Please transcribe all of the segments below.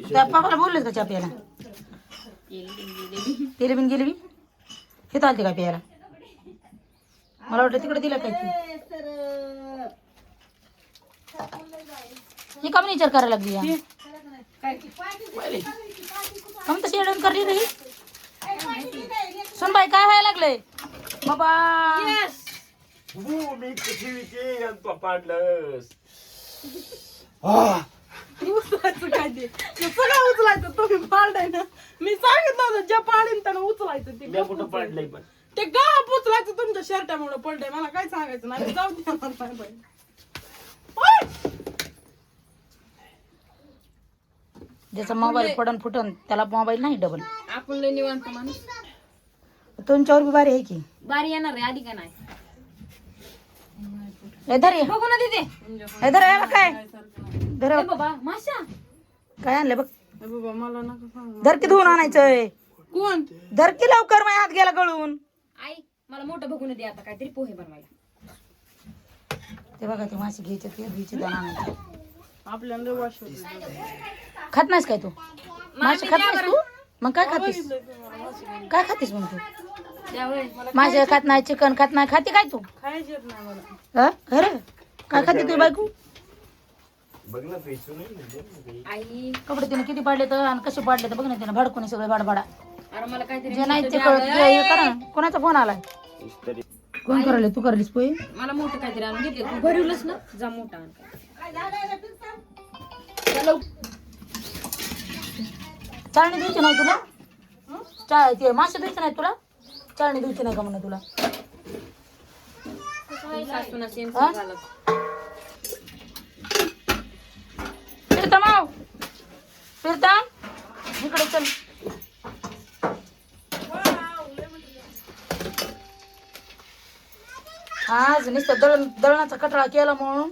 त्या पापाला बोलले का चहा प्यायला तेल बिन गेली हे चालते का प्यायला मला वाटतं तिकडे दिला काय ही कमी विचार करायला लागली कम तशी अडवून करली रे सुन बाई काय व्हायला लागलंय बाबा मी पृथ्वीचे अंत पाडलंस उचलायचं काय ते सगळं उचलायचं तुम्ही पाडलाय ना मी सांगितलं होतं ज्या पाडीन त्यानं उचलायचं ते मी कुठं पाडलंय पण ते गाप उचलायचं तुमच्या शर्टामुळे पडलंय मला काय सांगायचं नाही जाऊ द्या मला नाही ज्याचा मोबाईल पडन फुटन त्याला मोबाईल नाही डबल आपण लय निवांत माणूस तुमच्यावर बी बारी आहे की बारी येणार आहे आधी का नाही इधर ये बघू ना तिथे इधर याला काय धर ए बाबा माशा काय आणलं बघ बाबा मला नका सांग धरकी धुवून आणायचंय कोण धरकी लवकर माझ्या हात गेला गळून आई मला मोठं बघून दे आता काहीतरी पोहे बनवायला ते बघा ते मासे घ्यायचे ते घ्यायचे दाणा आणायचे आपल्याला लय वाश होते खात नाहीस काय तू मासे खात नाहीस तू मग काय खातीस काय खातीस मग तू त्यावेळेस मला मासे खात नाही चिकन खात नाही खाते काय तू खायचे नाही मला खरं काय खाते तुझी बायको बघ ना पैसे नाही आई कपडे तिने किती पाडले तर आणि कसे पाडले तर बघ ना तिने भडकून सगळे बाडबाडा अरे मला काहीतरी जे नाही ते मोठं कळत द्यावं. हे करा ना. कोणाचा फोन आलाय इस्त्री कोण करायला तू करलीस पोहे मला मोठं काहीतरी आणून घेते तू भरवलंस ना जा मोठा आण चलो चाळणी द्यायची नाही तुला ते मासे द्यायचे नाही तुला चाळणी द्यायची नाही का म्हणा तुला सासूना सेम हा? झालं फिरता माव फिरता इकडे चल आज नुसतं दळणाचा कटळा केला म्हणून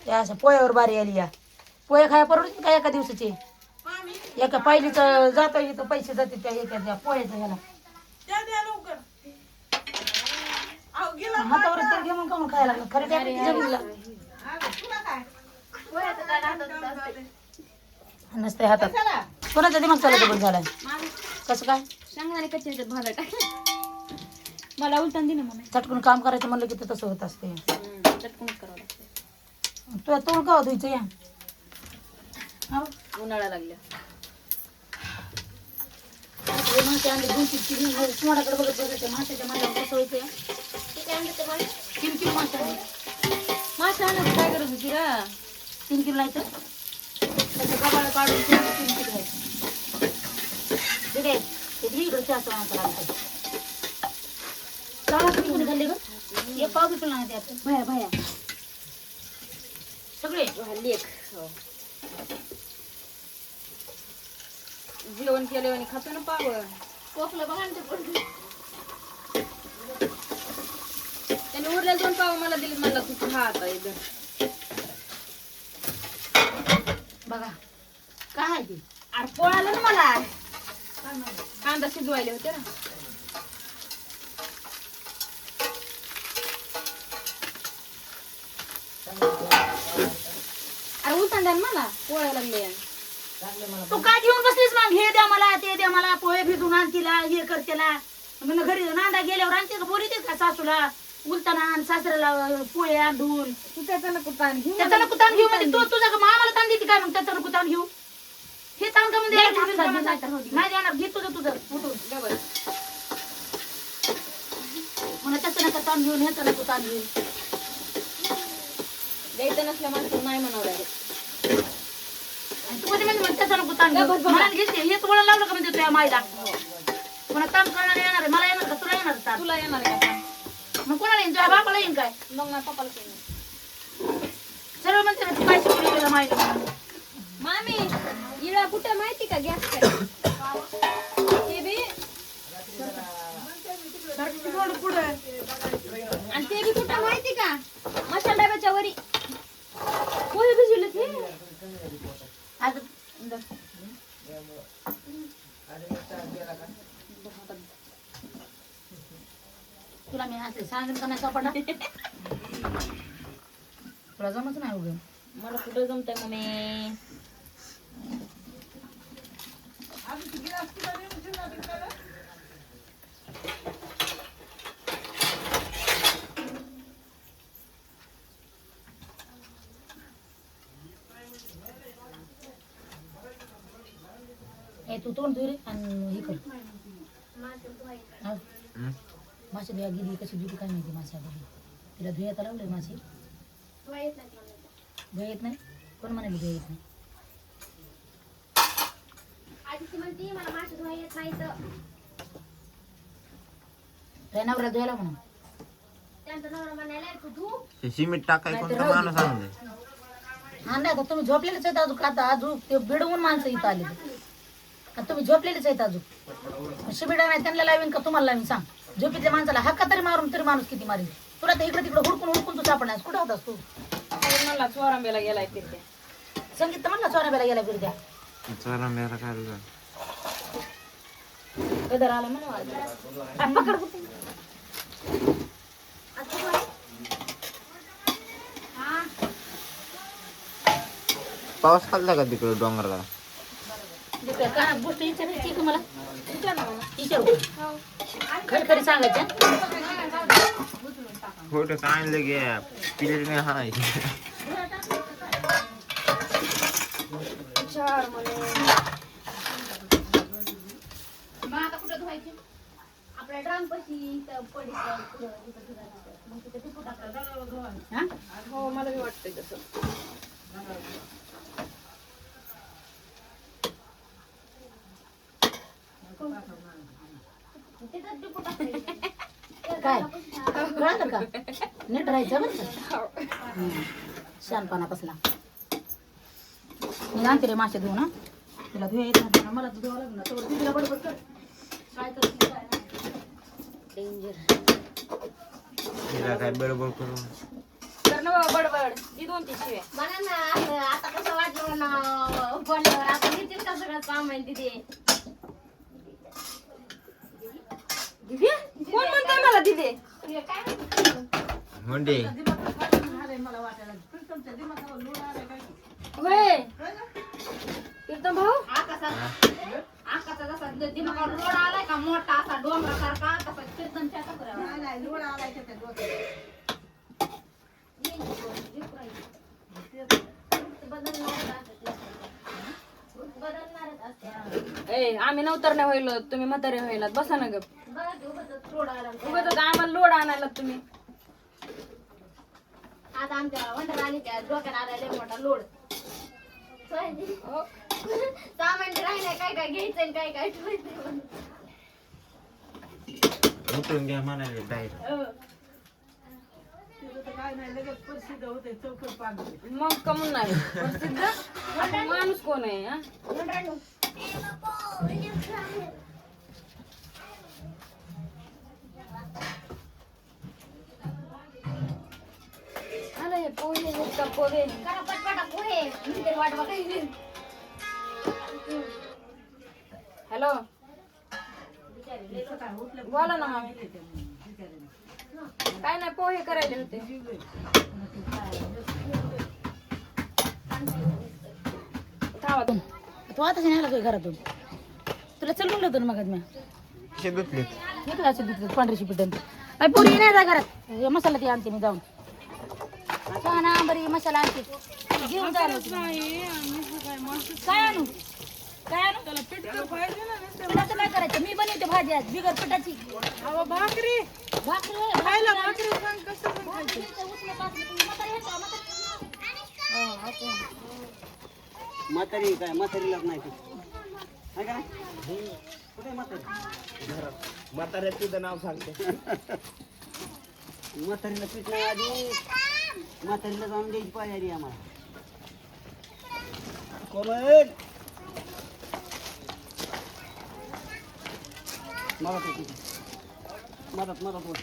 या अशा पोह्यावर बारी आली या पोहे खाया परवडत का एका दिवसाचे एका पायलीचं जाता येतं पैसे जाते त्या एका पोह्याचं ह्याला त्या द्या लवकर अहो गेला हातावर तर घे मग का मग खायला लागलं खरं त्या जमिनीला नसते हातात कोणाचा दिमाग चालत बंद झालाय कसं काय शेंगदाणे कच्चे ह्याच्यात भाजा टाक मला उलटान दे ना मम्मी चटकून काम करायचं म्हणलं की ते तसं होत असते चटकूनच करावं लागतं तुला तोंड का धुयचं या हो. उन्हाळा लागल्या हे मासे आणले 2-3 कोणाकडे बघत बघायचं माशाच्या माझ्यावर कसं व्हायचं किम मासे आणले मासा आणायची काय गरज होती रा 3 किलो लायचं त्याचं गबाळ काढून 3 किलो घ्यायचं ठीक आहे ते इकडे जास्त माणसं लागतं चला किती घालले ग एक पाव बी पिला नाही त्यात भया भया सगळे लेख जेवण केलं आणि खातो ना पाव कोकलं बघा ना ते त्याने उरलेले 2 पाव मला दिले मला तू खा आता एकदा बघा काय आहे ते अरे पोळालं ना मला कांदा शिजवायले होते ना अरे उलटा द्या ना मला पोळ्या लागले तू काय घेऊन बसलीस मग हे द्या मला ते द्या मला पोहे भिजून आणतीला हे करतेला म्हणजे घरी नांदा गेल्यावर आणते का बोरी का सासूला उलताना आण सासऱ्याला पोहे आण धुवून तू त्याचं कुतान घेऊन त्याचा कुतान घेऊ म्हणजे तू तुझा मामाला ताण देते काय मग त्याचं कुतान घेऊ हे ताण का म्हणजे नाही देणार घे तुझं उठून म्हणून त्याचं नका ताण घेऊन ह्याचं नको ताण घेऊन द्यायचं नसल्या माणसं नाही म्हणावं आणि तू कधी म्हणजे त्याचा नको ताण घेऊ मला घेते हेच वळण लावलं का म्हणजे तुझ्या माईला पुन्हा ताण करणार येणार आहे मला येणार का तुला येणार ताण तुला येणार का मग कोणाला येईन तुझ्या बापाला येईन काय मग ना पप्पाला केलं सर्व म्हणते ना तू काय शिकवली तुला माहिती मामी इळा कुठे माहिती का गॅस ते बी पुढे आणि ते बी कुठं माहिती का मसाला डब्याच्या वरी पोहे भिजवले ते आज तुला मी असले सांगेन का नाही सापडा तुला जमच नाही उघड मला कुठं जमतंय मम्मी ए तू तोंड धुई रे आणि हे कर हा? हं? मासे धुया गेली कशी धुती काय माहिती मासे गेली तिला धुयाता लावलंय मासे धुया येत नाही कोण म्हणाले धुया येत नाही म्हणते मला मासे धुवा येत नाही तर त्या नवऱ्याला धुयाला म्हणून त्यांचा नवरा म्हणायला तू धू ते सिमेंट टाकाय नाही कोणता तर राहू माणूस आणले हा नाही आता तुम्ही झोपलेलेच आहेत अजून आता अजून ते बिडवून माणसं इथं आले आता तुम्ही झोपलेलेच आहेत अजून शिबिडा नाही त्यांना लावीन का तुम्हाला लावीन सांग झोपीतल्या माणसाला हक्का तरी मारून तरी माणूस किती मारेल तुला तर इकडे तिकडे हुडकून तू सापडणार कुठं होतास तू मला चोरांब्याला गेलाय फिरते संगीत तर म्हणला चोराब्याला गेला बिरद्या चला मेरा काय झालं? कदर आला म्हणून पकड पाऊस खाल्ला का तिकडे डोंगराला? काय गोष्ट विचारायची का मला विचारू खरी सांगायच्या फोटो आणलं गे पिले नाही हाय मग आता कुठं धुवायचे आपल्या ड्रम पशी पडी हो मला बी वाटतंय तसं काय कळलं का नीट राहायचं बरं का शानपणा कसला मी आणते रे मासे धुवून ना तुला धुया येत नाही मला तर धुवा लागलं तेवढं तिला बडबड कर काय करते काय डेंजर तिला काय बडबड करून तर ना बाबा बडबड ती 2-3 शिव्या म्हणा ना आता कसं वाटलं ना बोलल्यावर आता घेतील का सगळं सामान तिथे कोण म्हणतोय मला तिथे काय म्हणजे होय कीर्तन भाऊ आकाचा जसा दिमागावर रोड आलाय का मोठा असा डोंगरासारखा तसा कीर्तनच्या ए आम्ही नवतरण्या होईल तुम्ही म्हातारे होईलात बसा ना गप रोड आला उगाच आम्हाला लोड आणायला तुम्ही आता आमच्या वंडर आणि त्या डोक्यात आलाय मोठा लोड सामान राहिलंय काय काय घ्यायचंय आणि काय काय ठेवायचंय उठून घ्या म्हणाले डायरेक्ट मग कमून नाही प्रसिद्ध आता माणूस कोण आहे हा आलं हे पोहे हे का पोहे करा पटपटा पोहे मी तरी वाट बघायची हॅलो बोला ना मग काय नाही पोहे करायचे होते थांबा तू आता नाही काय घरातून तुला चल म्हणलं होतं ना मग मी कसे धुतले येतो असे दुध पांढरीशी पिटन अरे पुरी नाही जा घरात हे मसाला ती आणते मी जाऊन ना बरी मसाला आणते घेऊन जा ना तुम्ही. काय आणू काय आणू त्याला पिठलं पाहिजे ना पिठाचं काय करायचं मी बनवते भाजी आज बिगर पिठाची अहो भाकरी भाकरी होय, खायला भाकरी भाकरी सांग कसं पण भाकरी तर उचलून टाकली तुम्ही. म्हातारी आहेत का? म्हातारी काय म्हातारीलाच नाही ते आहे का नाही कुठे म्हातारी म्हाताऱ्या तुझं नाव सांगते म्हातारीला पीठ नाही आधी म्हातारीला जाऊन द्यायची पाहिजे आम्हाला कोमल मदत वर घेते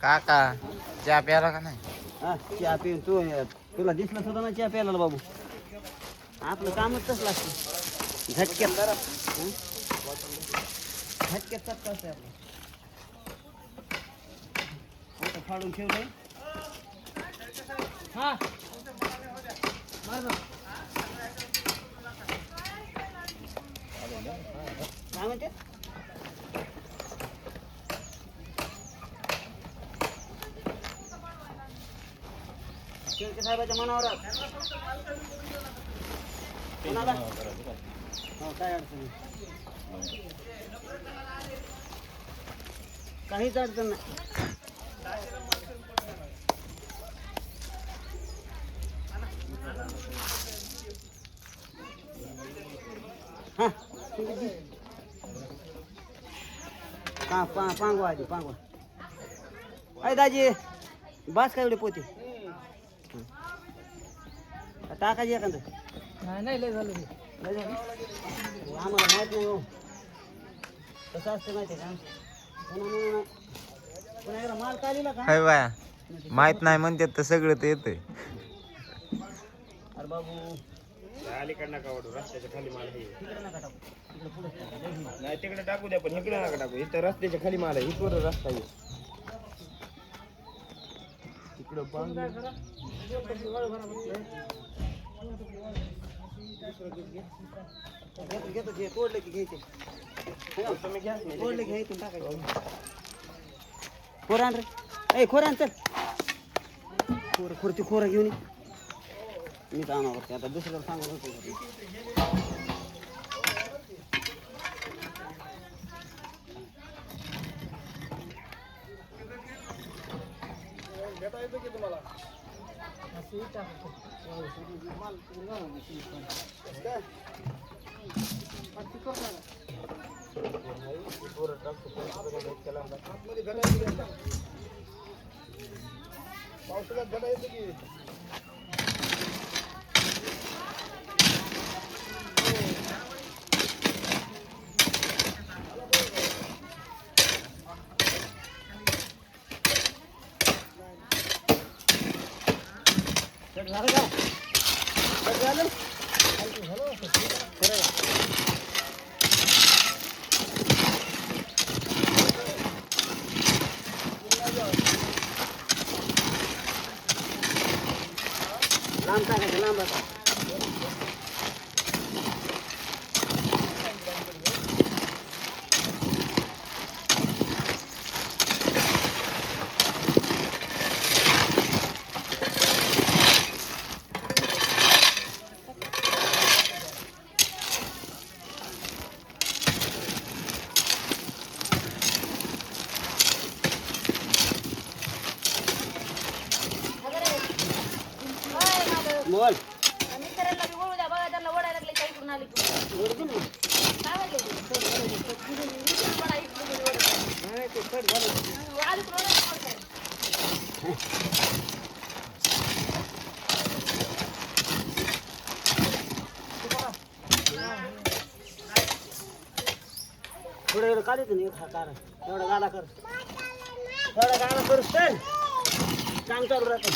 काका चहा प्याला का नाही हा चहा पिऊन तुला दिसलं सुद्धा ना चहा प्यायला बाबू आपलं कामच तसं लागतं झटक्यात हं? झटक्यात चटका असते आपलं आता फाडून ठेवलंय हा काय म्हणते शेळके साहेबाच्या मनावर राहत. कोणाला? हो, काय अडचण नाही. काहीच अडचण नाही. हा पांगवा आधी पांगवा. अय दाजी बास काय एवढे पोते टाकायचे एखादं. नाही लय झालं लय झालं? आम्हाला माहित नाही हो कसं असतं माहिती आहे का. पुन्हा एकदा माल काढला का हाय बाया माहित नाही म्हणतात तर सगळं तर येतंय. अरे बाबू अलीकडे नका वाढू, रस्त्याच्या खाली माल आहे. तिकडे नका टाकू, तिकडे पुढे नाही तिकडे टाकू द्या, पण इकडे नका टाकू. इथं रस्त्याच्या खाली माल आहे, इथवर रस्ता आहे. इकडं घेतो घे तोडले की घ्यायचे. तुम्ही घ्या. तोडले घ्या इथून टाकायचं. खोरान रे ए खोरान चल. खुर्ची खोरा घेऊन ये. मी तर आणा बघते आता दुसऱ्याला सांगत होतो. पावसाळ्यात गडा येतो की झालं का झालं लांब टाकायचं लांब आता. बोल मित्रांना बी वळू द्या बघा, त्यांना ओढायला लागले काही करून आले की. ओरडू ना. काय म्हणले ते? वडा इकडून घरी ओढत आहे. नाही ते कट झालं. आली पण ओढायला ओढत आहे. थोडं एवढं काढायचं नाही हा कार एवढा गाला कर थोडा गाला कर चल काम चालू राहतं.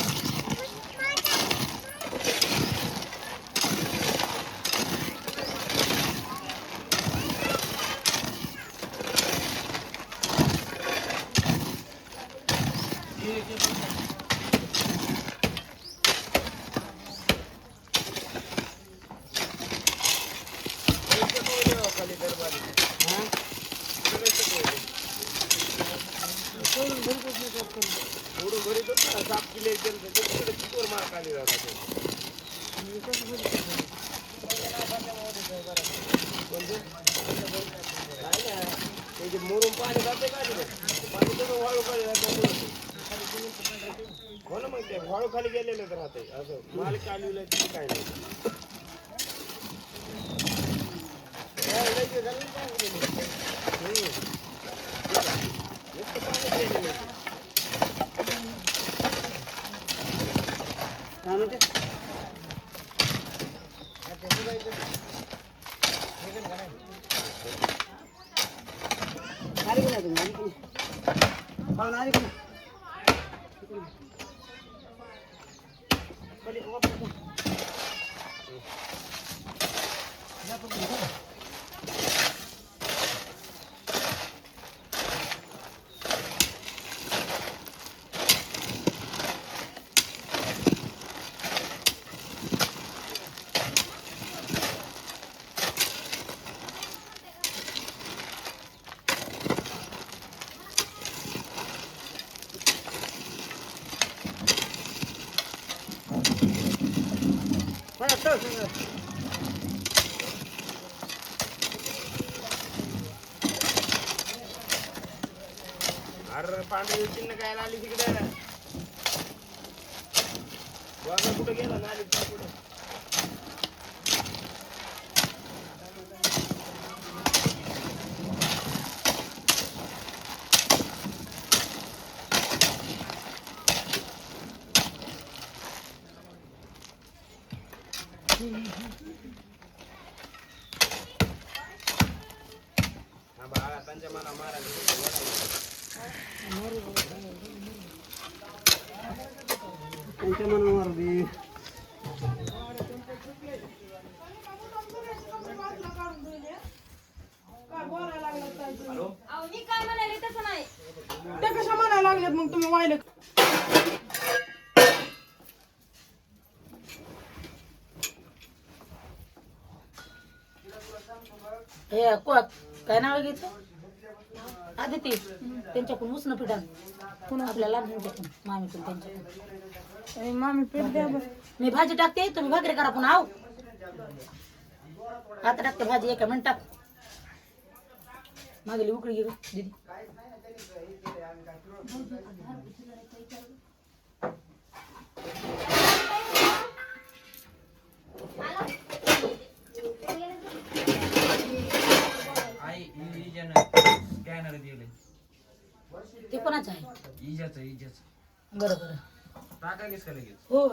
थोडं भरीत होतं ना, 7 किलो गेलं तर तिकडे कितीवर माल खाली राहतात. त्याचे मोरून पाणी जाते का तिथे पाणी सगळं वाळू खाली राहतं. हो ना, मग ते वाळू खाली गेलेलं राहते असं माल कालविलं तिथे काय नाही. काय म्हणते आली की नाही तुम्ही आली की नाही पाहून आली की नाही अरे पांढरी चिन्ह काय आली तिकडे वागा कुठे गेला नाली पुढे हा बाळा त्यांच्या मला मारायला त्यांच्या मनावर बी अहो, मी काय म्हणाले तसं नाही. त्या कशा म्हणायला लागल्यात मग तुम्ही वाहिले हे काय नाव आहे घ्यायचं आदिती त्यांच्याकडून उसनं पिठा पुन्हा आपल्याला त्यांच्याकडून मामीकडून त्यांच्याकडून मामी पेट द्या बरं. मी भाजी टाकते तुम्ही भाकरी करा पुन्हा आव आता टाकते भाजी एका मिनिटात मागेली उकळी घे गं, दीदी स्कॅनर दिले ते कोणाचं आहे इजाचं बरं बरं टाकायलीस का लगेच हो